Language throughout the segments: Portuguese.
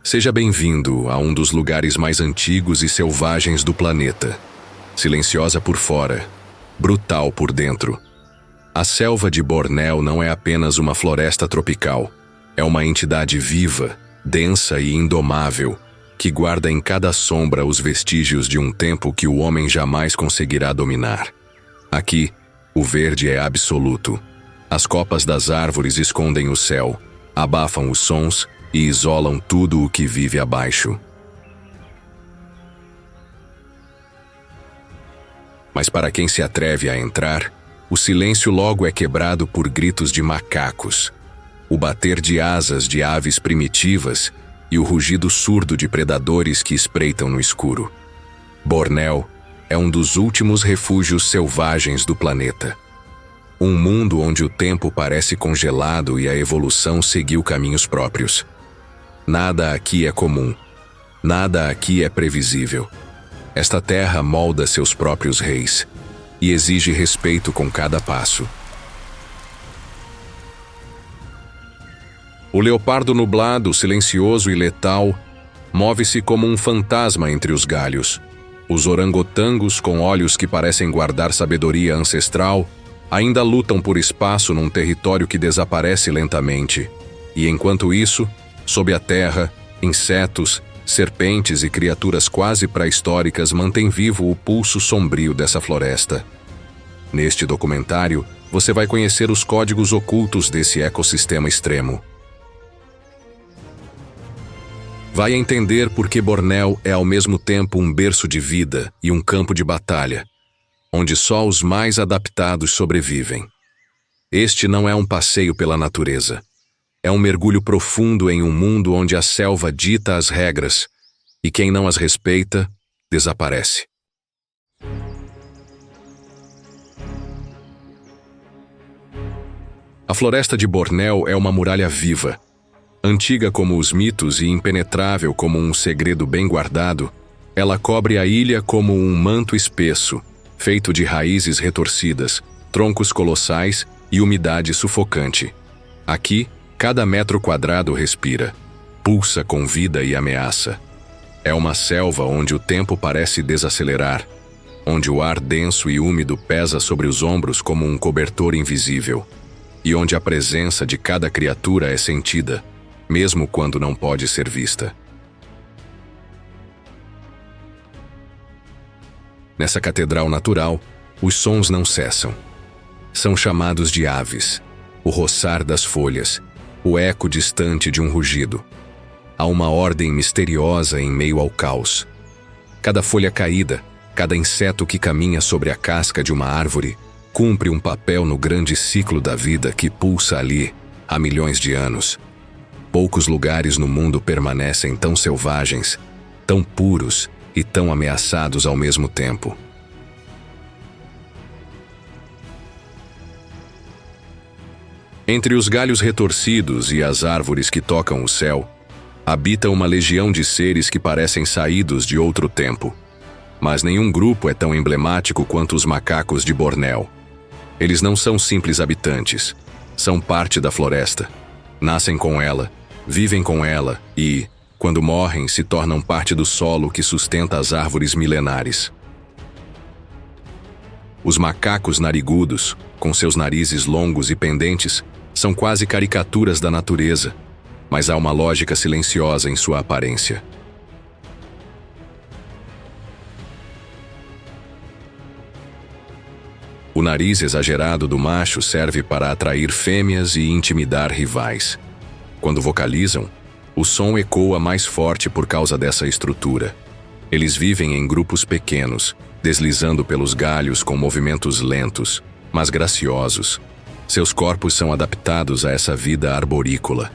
Seja bem-vindo a um dos lugares mais antigos e selvagens do planeta. Silenciosa por fora, brutal por dentro. A selva de Bornéu não é apenas uma floresta tropical. É uma entidade viva, densa e indomável, que guarda em cada sombra os vestígios de um tempo que o homem jamais conseguirá dominar. Aqui, o verde é absoluto. As copas das árvores escondem o céu, abafam os sons e isolam tudo o que vive abaixo. Mas para quem se atreve a entrar, o silêncio logo é quebrado por gritos de macacos, o bater de asas de aves primitivas e o rugido surdo de predadores que espreitam no escuro. Bornéu é um dos últimos refúgios selvagens do planeta. Um mundo onde o tempo parece congelado e a evolução seguiu caminhos próprios. Nada aqui é comum. Nada aqui é previsível. Esta terra molda seus próprios reis e exige respeito com cada passo. O leopardo nublado, silencioso e letal, move-se como um fantasma entre os galhos. Os orangotangos, com olhos que parecem guardar sabedoria ancestral, ainda lutam por espaço num território que desaparece lentamente. E enquanto isso, sob a terra, insetos, serpentes e criaturas quase pré-históricas mantêm vivo o pulso sombrio dessa floresta. Neste documentário, você vai conhecer os códigos ocultos desse ecossistema extremo. Vai entender por que Bornéu é ao mesmo tempo um berço de vida e um campo de batalha, onde só os mais adaptados sobrevivem. Este não é um passeio pela natureza. É um mergulho profundo em um mundo onde a selva dita as regras e quem não as respeita, desaparece. A floresta de Bornéu é uma muralha viva. Antiga como os mitos e impenetrável como um segredo bem guardado, ela cobre a ilha como um manto espesso, feito de raízes retorcidas, troncos colossais e umidade sufocante. Aqui, cada metro quadrado respira, pulsa com vida e ameaça. É uma selva onde o tempo parece desacelerar, onde o ar denso e úmido pesa sobre os ombros como um cobertor invisível, e onde a presença de cada criatura é sentida, mesmo quando não pode ser vista. Nessa catedral natural, os sons não cessam. São chamados de aves, o roçar das folhas, o eco distante de um rugido. Há uma ordem misteriosa em meio ao caos. Cada folha caída, cada inseto que caminha sobre a casca de uma árvore, cumpre um papel no grande ciclo da vida que pulsa ali há milhões de anos. Poucos lugares no mundo permanecem tão selvagens, tão puros e tão ameaçados ao mesmo tempo. Entre os galhos retorcidos e as árvores que tocam o céu, habita uma legião de seres que parecem saídos de outro tempo. Mas nenhum grupo é tão emblemático quanto os macacos de Bornéu. Eles não são simples habitantes, são parte da floresta. Nascem com ela, vivem com ela e, quando morrem, se tornam parte do solo que sustenta as árvores milenares. Os macacos narigudos, com seus narizes longos e pendentes, são quase caricaturas da natureza, mas há uma lógica silenciosa em sua aparência. O nariz exagerado do macho serve para atrair fêmeas e intimidar rivais. Quando vocalizam, o som ecoa mais forte por causa dessa estrutura. Eles vivem em grupos pequenos, deslizando pelos galhos com movimentos lentos, mas graciosos. Seus corpos são adaptados a essa vida arborícola.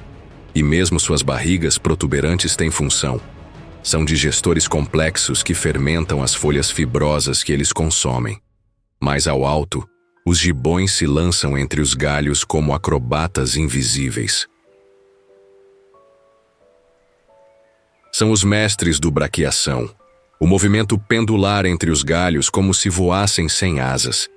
E mesmo suas barrigas protuberantes têm função. São digestores complexos que fermentam as folhas fibrosas que eles consomem. Mais ao alto, os gibões se lançam entre os galhos como acrobatas invisíveis. São os mestres do braquiação, o movimento pendular entre os galhos como se voassem sem asas.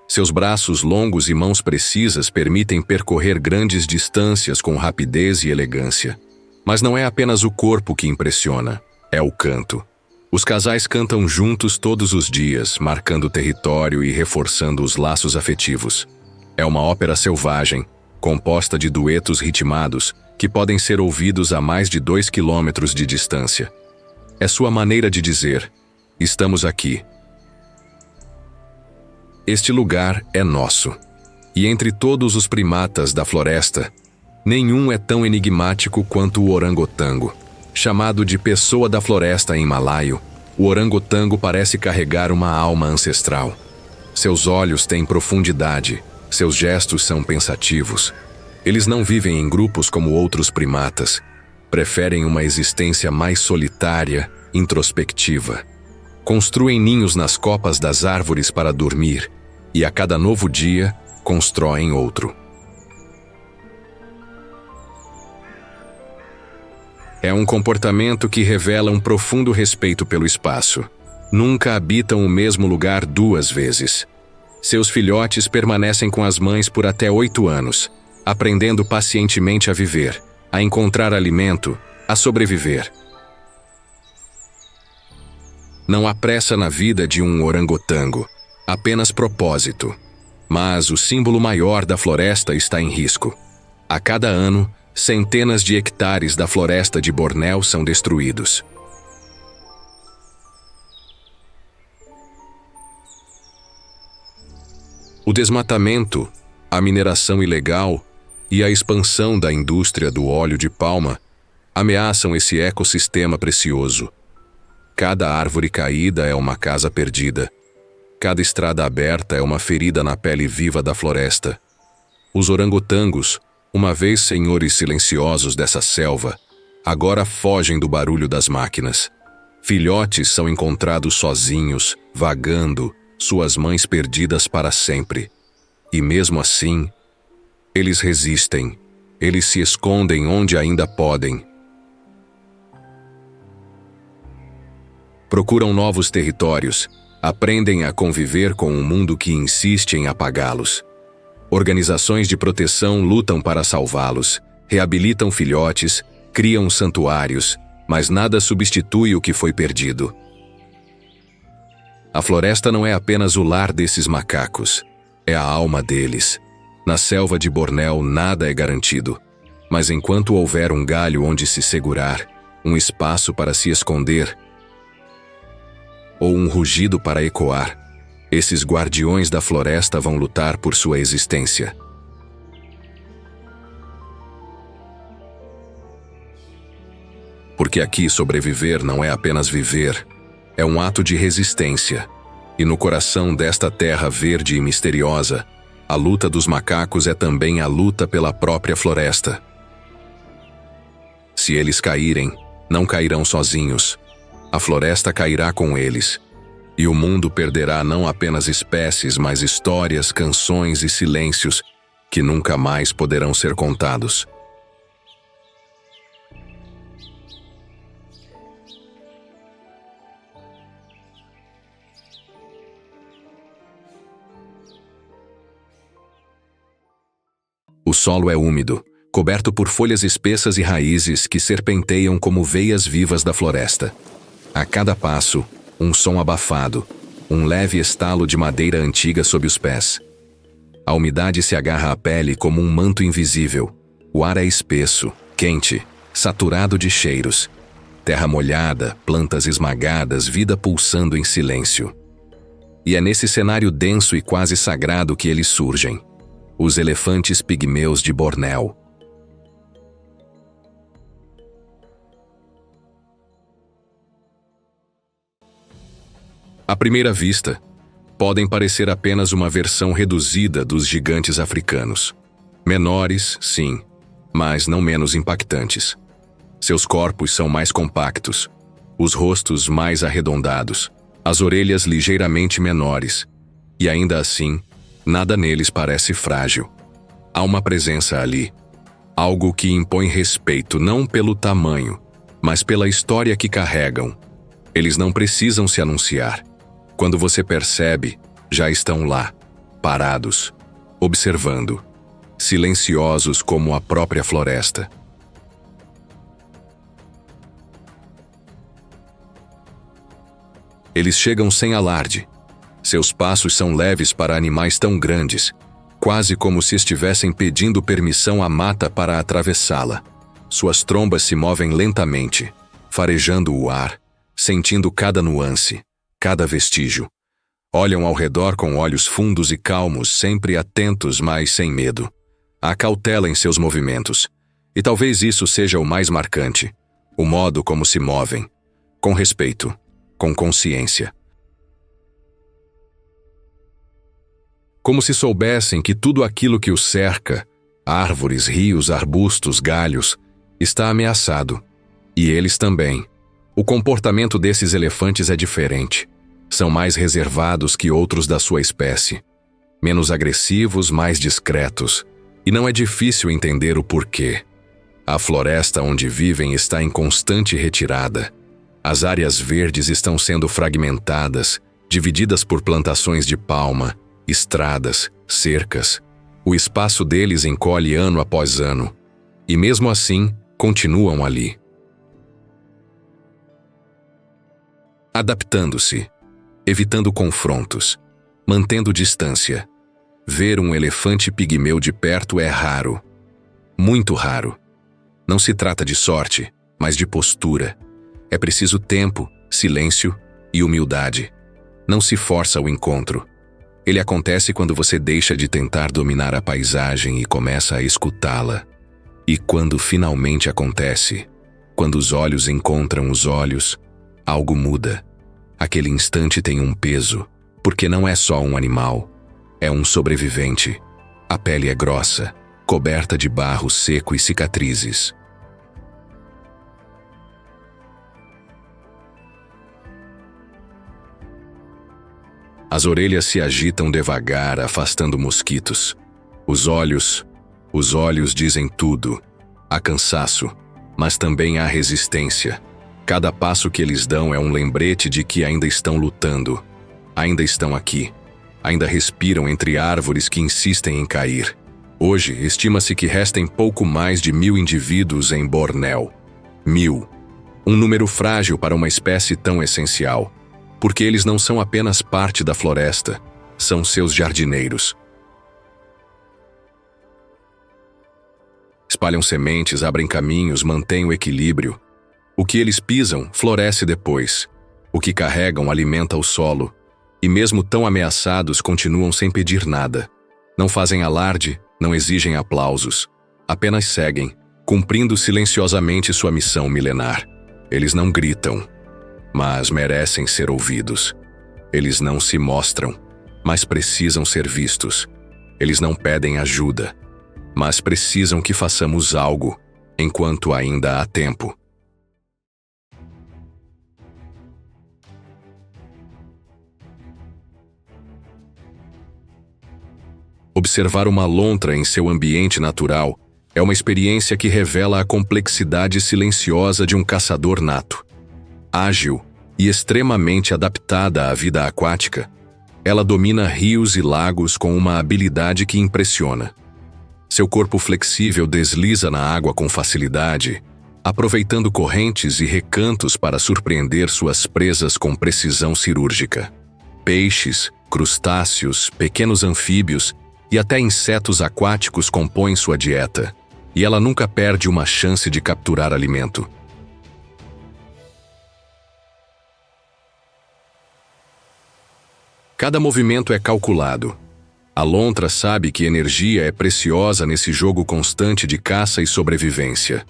Seus braços longos e mãos precisas permitem percorrer grandes distâncias com rapidez e elegância. Mas não é apenas o corpo que impressiona, é o canto. Os casais cantam juntos todos os dias, marcando território e reforçando os laços afetivos. É uma ópera selvagem, composta de duetos ritmados, que podem ser ouvidos a mais de 2 quilômetros de distância. É sua maneira de dizer: estamos aqui. Este lugar é nosso. E entre todos os primatas da floresta, nenhum é tão enigmático quanto o orangotango. Chamado de pessoa da floresta em malaio, o orangotango parece carregar uma alma ancestral. Seus olhos têm profundidade, seus gestos são pensativos. Eles não vivem em grupos como outros primatas. Preferem uma existência mais solitária, introspectiva. Construem ninhos nas copas das árvores para dormir, e a cada novo dia, constroem outro. É um comportamento que revela um profundo respeito pelo espaço. Nunca habitam o mesmo lugar 2 vezes. Seus filhotes permanecem com as mães por até 8 anos, aprendendo pacientemente a viver, a encontrar alimento, a sobreviver. Não há pressa na vida de um orangotango, apenas propósito. Mas o símbolo maior da floresta está em risco. A cada ano, centenas de hectares da floresta de Bornéu são destruídos. O desmatamento, a mineração ilegal e a expansão da indústria do óleo de palma ameaçam esse ecossistema precioso. Cada árvore caída é uma casa perdida. Cada estrada aberta é uma ferida na pele viva da floresta. Os orangotangos, uma vez senhores silenciosos dessa selva, agora fogem do barulho das máquinas. Filhotes são encontrados sozinhos, vagando, suas mães perdidas para sempre. E mesmo assim, eles resistem. Eles se escondem onde ainda podem. Procuram novos territórios, aprendem a conviver com um mundo que insiste em apagá-los. Organizações de proteção lutam para salvá-los, reabilitam filhotes, criam santuários, mas nada substitui o que foi perdido. A floresta não é apenas o lar desses macacos, é a alma deles. Na selva de Bornéu nada é garantido, mas enquanto houver um galho onde se segurar, um espaço para se esconder, ou um rugido para ecoar, esses guardiões da floresta vão lutar por sua existência. Porque aqui sobreviver não é apenas viver, é um ato de resistência. E no coração desta terra verde e misteriosa, a luta dos macacos é também a luta pela própria floresta. Se eles caírem, não cairão sozinhos. A floresta cairá com eles. E o mundo perderá não apenas espécies, mas histórias, canções e silêncios que nunca mais poderão ser contados. O solo é úmido, coberto por folhas espessas e raízes que serpenteiam como veias vivas da floresta. A cada passo, um som abafado, um leve estalo de madeira antiga sob os pés. A umidade se agarra à pele como um manto invisível. O ar é espesso, quente, saturado de cheiros. Terra molhada, plantas esmagadas, vida pulsando em silêncio. E é nesse cenário denso e quase sagrado que eles surgem. Os elefantes pigmeus de Bornéu. À primeira vista, podem parecer apenas uma versão reduzida dos gigantes africanos. Menores, sim, mas não menos impactantes. Seus corpos são mais compactos, os rostos mais arredondados, as orelhas ligeiramente menores, e ainda assim, nada neles parece frágil. Há uma presença ali, algo que impõe respeito não pelo tamanho, mas pela história que carregam. Eles não precisam se anunciar. Quando você percebe, já estão lá, parados, observando, silenciosos como a própria floresta. Eles chegam sem alarde. Seus passos são leves para animais tão grandes, quase como se estivessem pedindo permissão à mata para atravessá-la. Suas trombas se movem lentamente, farejando o ar, sentindo cada nuance, cada vestígio. Olham ao redor com olhos fundos e calmos, sempre atentos, mas sem medo. Há cautela em seus movimentos, e talvez isso seja o mais marcante, o modo como se movem, com respeito, com consciência. Como se soubessem que tudo aquilo que os cerca, árvores, rios, arbustos, galhos, está ameaçado. E eles também. O comportamento desses elefantes é diferente. São mais reservados que outros da sua espécie. Menos agressivos, mais discretos. E não é difícil entender o porquê. A floresta onde vivem está em constante retirada. As áreas verdes estão sendo fragmentadas, divididas por plantações de palma, estradas, cercas. O espaço deles encolhe ano após ano. E mesmo assim, continuam ali. Adaptando-se, evitando confrontos, mantendo distância. Ver um elefante pigmeu de perto é raro. Muito raro. Não se trata de sorte, mas de postura. É preciso tempo, silêncio e humildade. Não se força o encontro. Ele acontece quando você deixa de tentar dominar a paisagem e começa a escutá-la. E quando finalmente acontece, quando os olhos encontram os olhos, algo muda. Aquele instante tem um peso, porque não é só um animal, é um sobrevivente. A pele é grossa, coberta de barro seco e cicatrizes. As orelhas se agitam devagar, afastando mosquitos. Os olhos dizem tudo. Há cansaço, mas também há resistência. Cada passo que eles dão é um lembrete de que ainda estão lutando. Ainda estão aqui. Ainda respiram entre árvores que insistem em cair. Hoje, estima-se que restem pouco mais de 1000 indivíduos em Bornéu. 1000. Um número frágil para uma espécie tão essencial. Porque eles não são apenas parte da floresta, são seus jardineiros. Espalham sementes, abrem caminhos, mantêm o equilíbrio. O que eles pisam, floresce depois. O que carregam, alimenta o solo. E mesmo tão ameaçados, continuam sem pedir nada. Não fazem alarde, não exigem aplausos. Apenas seguem, cumprindo silenciosamente sua missão milenar. Eles não gritam, mas merecem ser ouvidos. Eles não se mostram, mas precisam ser vistos. Eles não pedem ajuda, mas precisam que façamos algo, enquanto ainda há tempo. Observar uma lontra em seu ambiente natural é uma experiência que revela a complexidade silenciosa de um caçador nato. Ágil e extremamente adaptada à vida aquática, ela domina rios e lagos com uma habilidade que impressiona. Seu corpo flexível desliza na água com facilidade, aproveitando correntes e recantos para surpreender suas presas com precisão cirúrgica. Peixes, crustáceos, pequenos anfíbios e até insetos aquáticos compõem sua dieta, e ela nunca perde uma chance de capturar alimento. Cada movimento é calculado. A lontra sabe que energia é preciosa nesse jogo constante de caça e sobrevivência.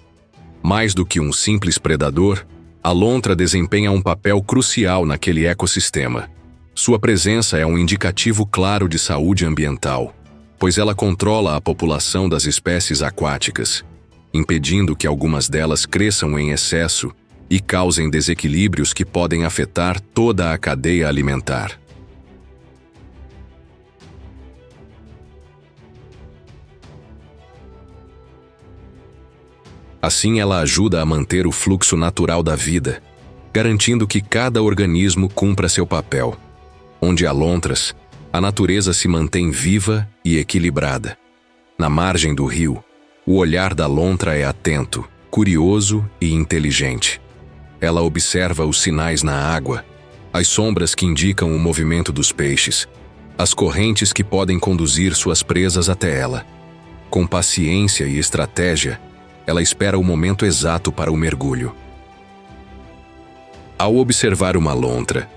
Mais do que um simples predador, a lontra desempenha um papel crucial naquele ecossistema. Sua presença é um indicativo claro de saúde ambiental, pois ela controla a população das espécies aquáticas, impedindo que algumas delas cresçam em excesso e causem desequilíbrios que podem afetar toda a cadeia alimentar. Assim, ela ajuda a manter o fluxo natural da vida, garantindo que cada organismo cumpra seu papel. Onde há lontras, a natureza se mantém viva e equilibrada. Na margem do rio, o olhar da lontra é atento, curioso e inteligente. Ela observa os sinais na água, as sombras que indicam o movimento dos peixes, as correntes que podem conduzir suas presas até ela. Com paciência e estratégia, ela espera o momento exato para o mergulho. Ao observar uma lontra,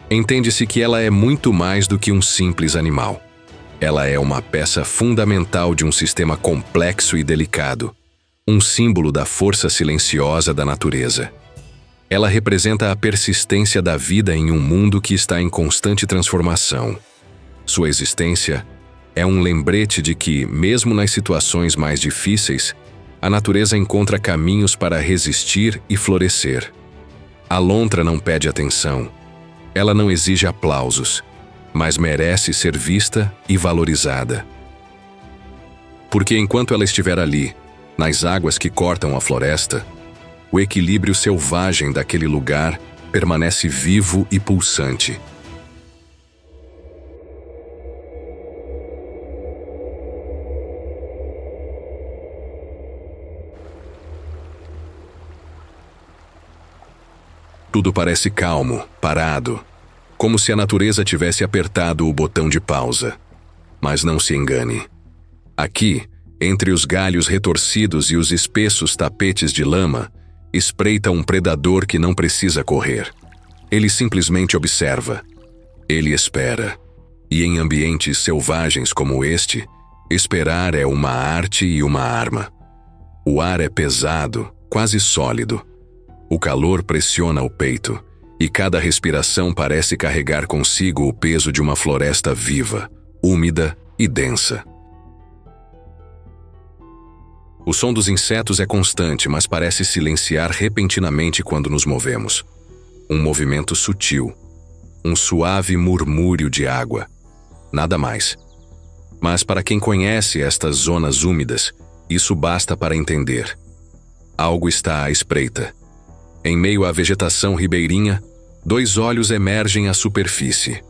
entende-se que ela é muito mais do que um simples animal. Ela é uma peça fundamental de um sistema complexo e delicado, um símbolo da força silenciosa da natureza. Ela representa a persistência da vida em um mundo que está em constante transformação. Sua existência é um lembrete de que, mesmo nas situações mais difíceis, a natureza encontra caminhos para resistir e florescer. A lontra não pede atenção. Ela não exige aplausos, mas merece ser vista e valorizada. Porque enquanto ela estiver ali, nas águas que cortam a floresta, o equilíbrio selvagem daquele lugar permanece vivo e pulsante. Tudo parece calmo, parado, como se a natureza tivesse apertado o botão de pausa. Mas não se engane. Aqui, entre os galhos retorcidos e os espessos tapetes de lama, espreita um predador que não precisa correr. Ele simplesmente observa. Ele espera. E em ambientes selvagens como este, esperar é uma arte e uma arma. O ar é pesado, quase sólido. O calor pressiona o peito, e cada respiração parece carregar consigo o peso de uma floresta viva, úmida e densa. O som dos insetos é constante, mas parece silenciar repentinamente quando nos movemos. Um movimento sutil, um suave murmúrio de água. Nada mais. Mas para quem conhece estas zonas úmidas, isso basta para entender. Algo está à espreita. Em meio à vegetação ribeirinha, dois olhos emergem à superfície.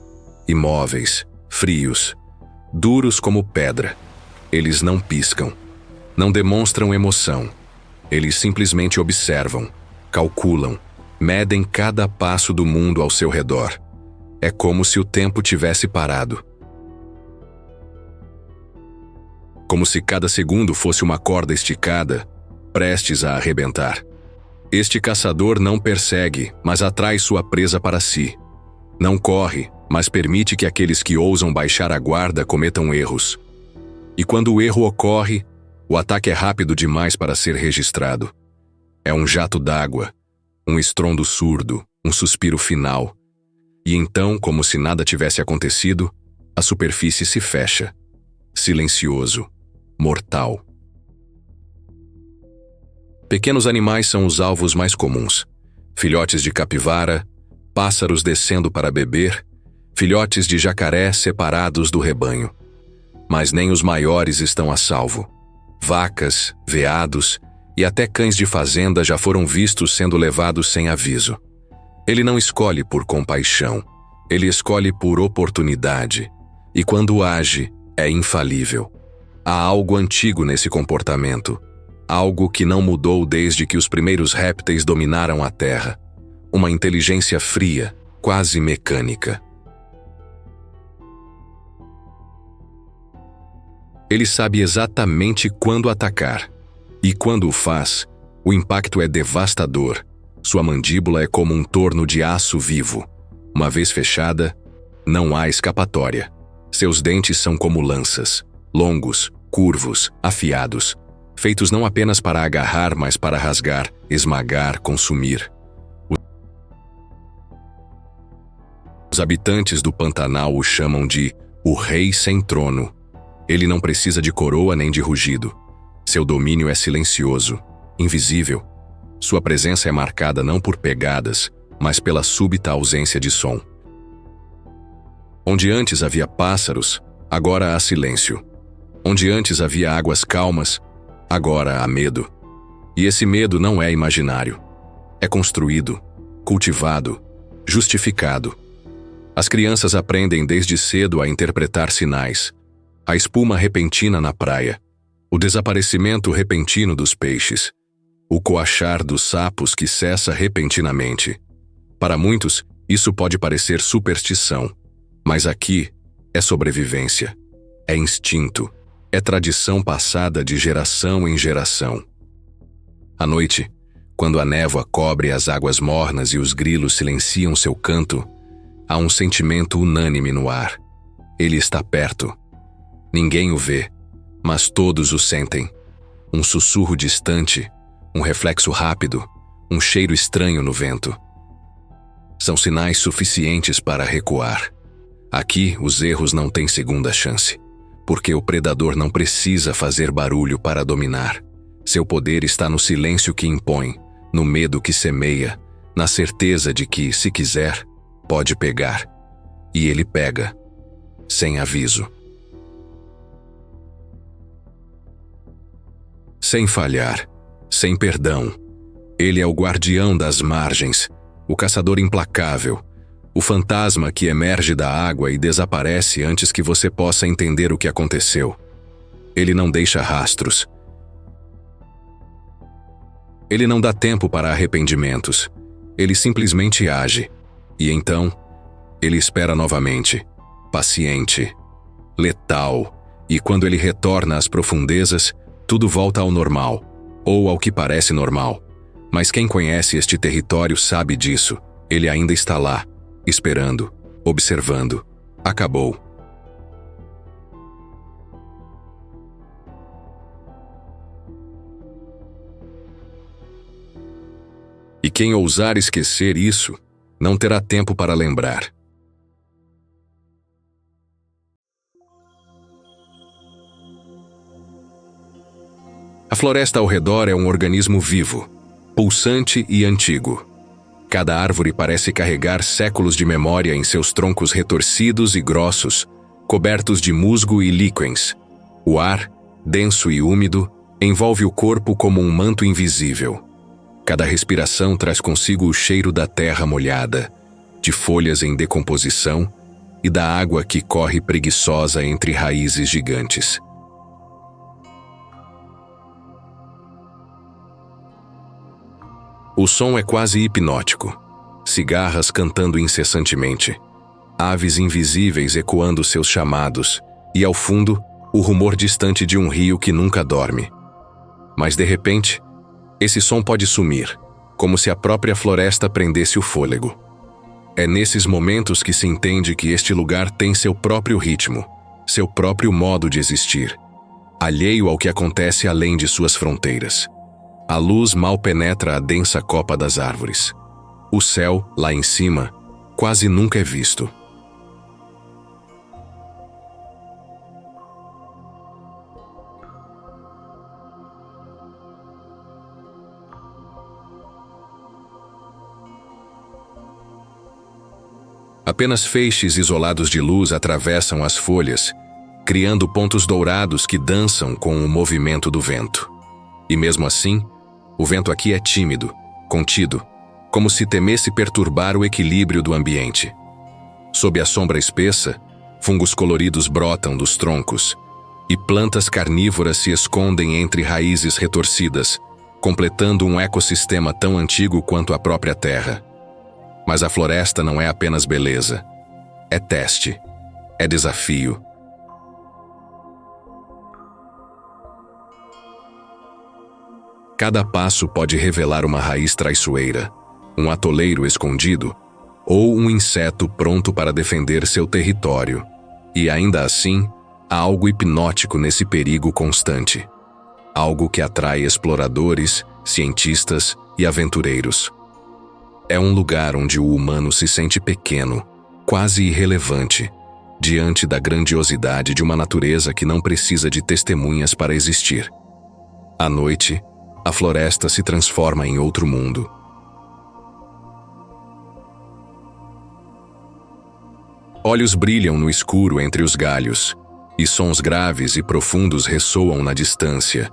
Imóveis, frios, duros como pedra. Eles não piscam, não demonstram emoção. Eles simplesmente observam, calculam, medem cada passo do mundo ao seu redor. É como se o tempo tivesse parado. Como se cada segundo fosse uma corda esticada, prestes a arrebentar. Este caçador não persegue, mas atrai sua presa para si. Não corre, mas permite que aqueles que ousam baixar a guarda cometam erros. E quando o erro ocorre, o ataque é rápido demais para ser registrado. É um jato d'água, um estrondo surdo, um suspiro final. E então, como se nada tivesse acontecido, a superfície se fecha. Silencioso, mortal. Pequenos animais são os alvos mais comuns. Filhotes de capivara, pássaros descendo para beber, filhotes de jacaré separados do rebanho. Mas nem os maiores estão a salvo. Vacas, veados e até cães de fazenda já foram vistos sendo levados sem aviso. Ele não escolhe por compaixão, ele escolhe por oportunidade. E quando age, é infalível. Há algo antigo nesse comportamento. Algo que não mudou desde que os primeiros répteis dominaram a Terra. Uma inteligência fria, quase mecânica. Ele sabe exatamente quando atacar. E quando o faz, o impacto é devastador. Sua mandíbula é como um torno de aço vivo. Uma vez fechada, não há escapatória. Seus dentes são como lanças, longos, curvos, afiados, feitos não apenas para agarrar, mas para rasgar, esmagar, consumir. Os habitantes do Pantanal o chamam de o Rei Sem Trono. Ele não precisa de coroa nem de rugido. Seu domínio é silencioso, invisível. Sua presença é marcada não por pegadas, mas pela súbita ausência de som. Onde antes havia pássaros, agora há silêncio. Onde antes havia águas calmas, agora há medo. E esse medo não é imaginário. É construído, cultivado, justificado. As crianças aprendem desde cedo a interpretar sinais. A espuma repentina na praia, o desaparecimento repentino dos peixes, o coachar dos sapos que cessa repentinamente. Para muitos, Isso pode parecer superstição, mas aqui é sobrevivência, é instinto, é tradição passada de geração em geração. À noite, quando a névoa cobre as águas mornas e os grilos silenciam seu canto, há um sentimento unânime no ar. Ele está perto. Ninguém o vê, mas todos o sentem. Um sussurro distante, um reflexo rápido, um cheiro estranho no vento. São sinais suficientes para recuar. Aqui, os erros não têm segunda chance, porque o predador não precisa fazer barulho para dominar. Seu poder está no silêncio que impõe, no medo que semeia, na certeza de que, se quiser, pode pegar. E ele pega, sem aviso. Sem falhar, sem perdão. Ele é o guardião das margens, o caçador implacável, o fantasma que emerge da água e desaparece antes que você possa entender o que aconteceu. Ele não deixa rastros. Ele não dá tempo para arrependimentos. Ele simplesmente age. E então, ele espera novamente, paciente, letal, e quando ele retorna às profundezas, tudo volta ao normal, ou ao que parece normal. Mas quem conhece este território sabe disso. Ele ainda está lá, esperando, observando. Acabou. E quem ousar esquecer isso, não terá tempo para lembrar. A floresta ao redor é um organismo vivo, pulsante e antigo. Cada árvore parece carregar séculos de memória em seus troncos retorcidos e grossos, cobertos de musgo e líquens. O ar, denso e úmido, envolve o corpo como um manto invisível. Cada respiração traz consigo o cheiro da terra molhada, de folhas em decomposição e da água que corre preguiçosa entre raízes gigantes. O som é quase hipnótico. Cigarras cantando incessantemente, aves invisíveis ecoando seus chamados, e ao fundo, o rumor distante de um rio que nunca dorme. Mas de repente, esse som pode sumir, como se a própria floresta prendesse o fôlego. É nesses momentos que se entende que este lugar tem seu próprio ritmo, seu próprio modo de existir, alheio ao que acontece além de suas fronteiras. A luz mal penetra a densa copa das árvores. O céu, lá em cima, quase nunca é visto. Apenas feixes isolados de luz atravessam as folhas, criando pontos dourados que dançam com o movimento do vento. E mesmo assim, o vento aqui é tímido, contido, como se temesse perturbar o equilíbrio do ambiente. Sob a sombra espessa, fungos coloridos brotam dos troncos, e plantas carnívoras se escondem entre raízes retorcidas, completando um ecossistema tão antigo quanto a própria terra. Mas a floresta não é apenas beleza. É teste. É desafio. Cada passo pode revelar uma raiz traiçoeira, um atoleiro escondido, ou um inseto pronto para defender seu território. E ainda assim, há algo hipnótico nesse perigo constante. Algo que atrai exploradores, cientistas e aventureiros. É um lugar onde o humano se sente pequeno, quase irrelevante, diante da grandiosidade de uma natureza que não precisa de testemunhas para existir. À noite, a floresta se transforma em outro mundo. Olhos brilham no escuro entre os galhos, e sons graves e profundos ressoam na distância,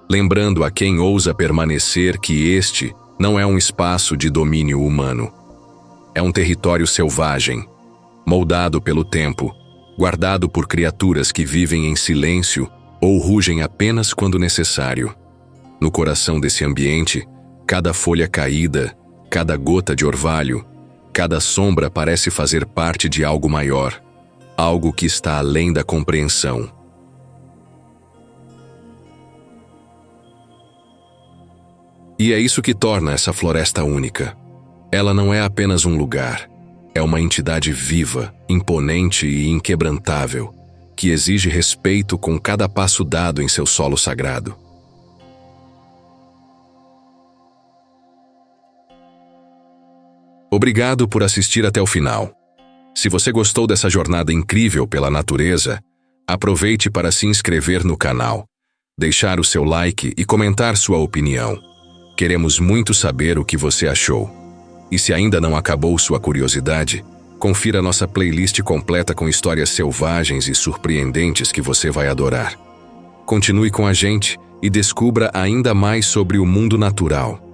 lembrando a quem ousa permanecer que este não é um espaço de domínio humano. É um território selvagem, moldado pelo tempo, guardado por criaturas que vivem em silêncio ou rugem apenas quando necessário. No coração desse ambiente, cada folha caída, cada gota de orvalho, Cada sombra parece fazer parte de algo maior, algo que está além da compreensão. E é isso que torna essa floresta única. Ela não é apenas um lugar, é uma entidade viva, imponente e inquebrantável, que exige respeito com cada passo dado em seu solo sagrado. Obrigado por assistir até o final. Se você gostou dessa jornada incrível pela natureza, aproveite para se inscrever no canal, deixar o seu like e comentar sua opinião. Queremos muito saber o que você achou. E se ainda não acabou sua curiosidade, confira nossa playlist completa com histórias selvagens e surpreendentes que você vai adorar. Continue com a gente e descubra ainda mais sobre o mundo natural.